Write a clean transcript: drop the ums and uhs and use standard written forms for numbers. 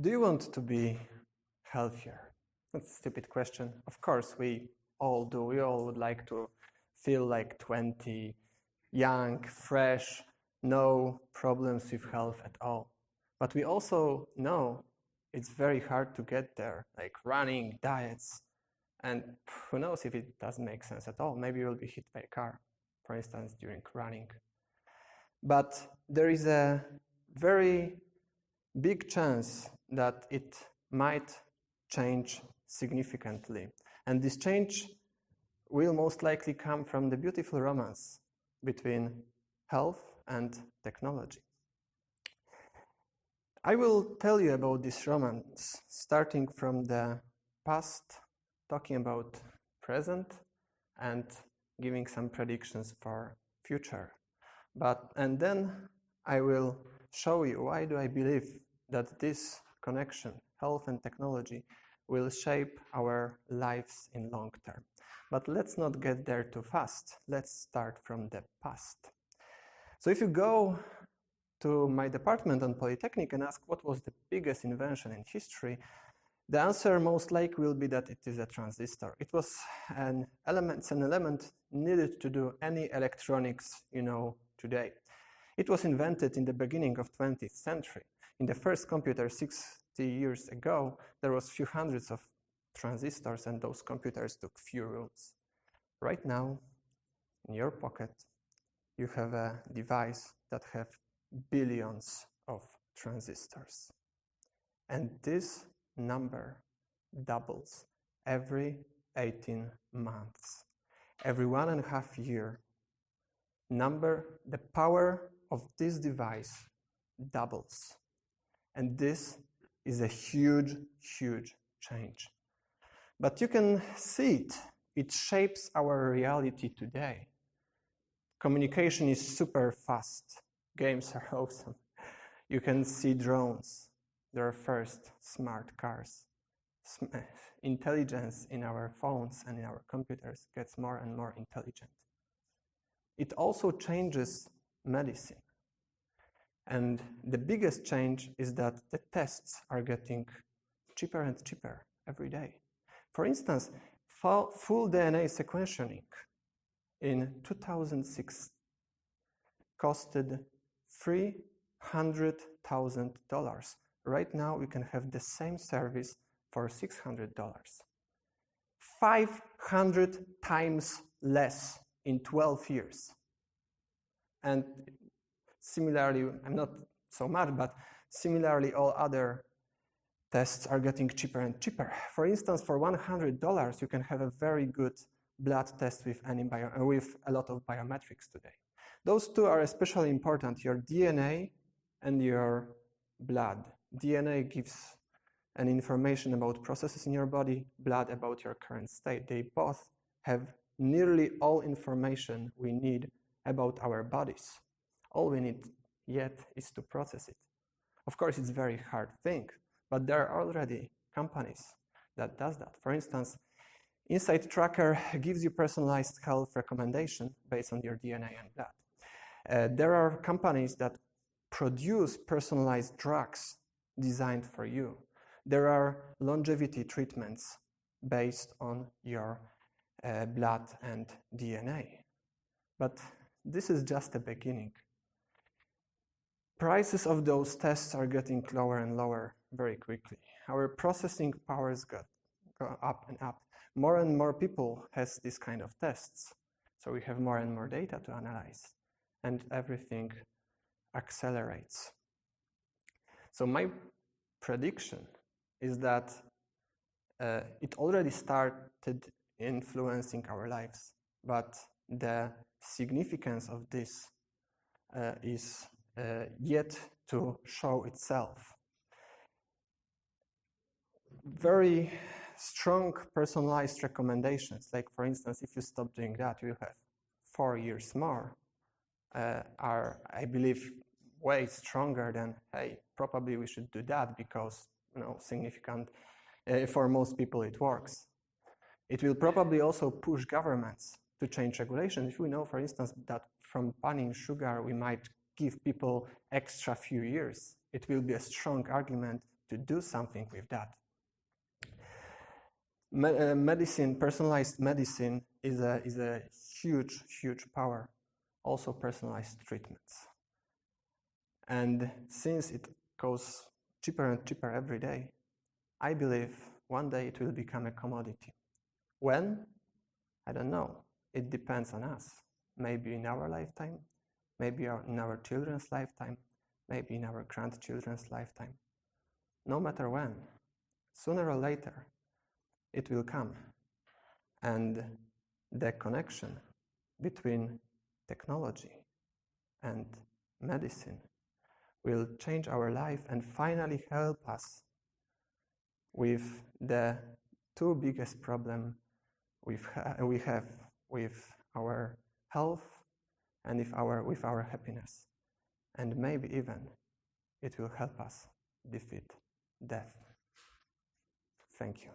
Do you want to be healthier? That's a stupid question. Of course, we all do. We all would like to feel like 20, young, fresh, no problems with health at all. But we also know it's very hard to get there, like running, diets, and who knows if it doesn't make sense at all. Maybe you'll be hit by a car, for instance, during running. But there is a very big chance that it might change significantly. And this change will most likely come from the beautiful romance between health and technology. I will tell you about this romance, starting from the past, talking about present, and giving some predictions for future. And then I will show you why do I believe that this connection, health and technology, will shape our lives in long term. But let's not get there too fast. Let's start from the past. So if you go to my department on Polytechnic and ask what was the biggest invention in history, the answer most likely will be that it is a transistor. It was an element needed to do any electronics you know today. It was invented in the beginning of 20th century. In the first computer 60 years ago, there was few hundreds of transistors and those computers took few rooms. Right now, in your pocket, you have a device that have billions of transistors. And this number doubles every 18 months. Every 1.5 years, the power of this device doubles. And this is a huge, huge change. But you can see it. It shapes our reality today. Communication is super fast. Games are awesome. You can see drones. There are first smart cars. Intelligence in our phones and in our computers gets more and more intelligent. It also changes medicine. And the biggest change is that the tests are getting cheaper and cheaper every day. For instance, full DNA sequencing in 2006 costed $300,000. Right now, we can have the same service for $600. 500 times less in 12 years. And similarly, I'm not so much, but similarly, all other tests are getting cheaper and cheaper. For instance, for $100, you can have a very good blood test with a lot of biometrics today. Those two are especially important, your DNA and your blood. DNA gives an information about processes in your body, blood about your current state. They both have nearly all information we need about our bodies. All we need yet is to process it. Of course, it's a very hard thing, but there are already companies that does that. For instance, Insight Tracker gives you personalized health recommendation based on your DNA and blood. There are companies that produce personalized drugs designed for you. There are longevity treatments based on your blood and DNA. But this is just the beginning. Prices of those tests are getting lower and lower very quickly. Our processing powers go up and up. More and more people has this kind of tests. So we have more and more data to analyze and everything accelerates. So my prediction is that it already started influencing our lives, but the significance of this is yet to show itself. Very strong personalized recommendations, like for instance, if you stop doing that, you have 4 years more, are, I believe, way stronger than, hey, probably we should do that because, significant, for most people it works. It will probably also push governments to change regulations. If we know, for instance, that from banning sugar, we might give people extra few years, it will be a strong argument do something with that. Medicine, personalized medicine is a huge power. Also personalized treatments. And since it goes cheaper and cheaper every day, I believe one day it will become a commodity. When? I don't know. It depends on us. Maybe in our lifetime, maybe in our children's lifetime, maybe in our grandchildren's lifetime. No matter when, sooner or later, it will come. And the connection between technology and medicine will change our life and finally help us with the two biggest problems we have with our health and with our happiness. And maybe even it will help us defeat death. Thank you.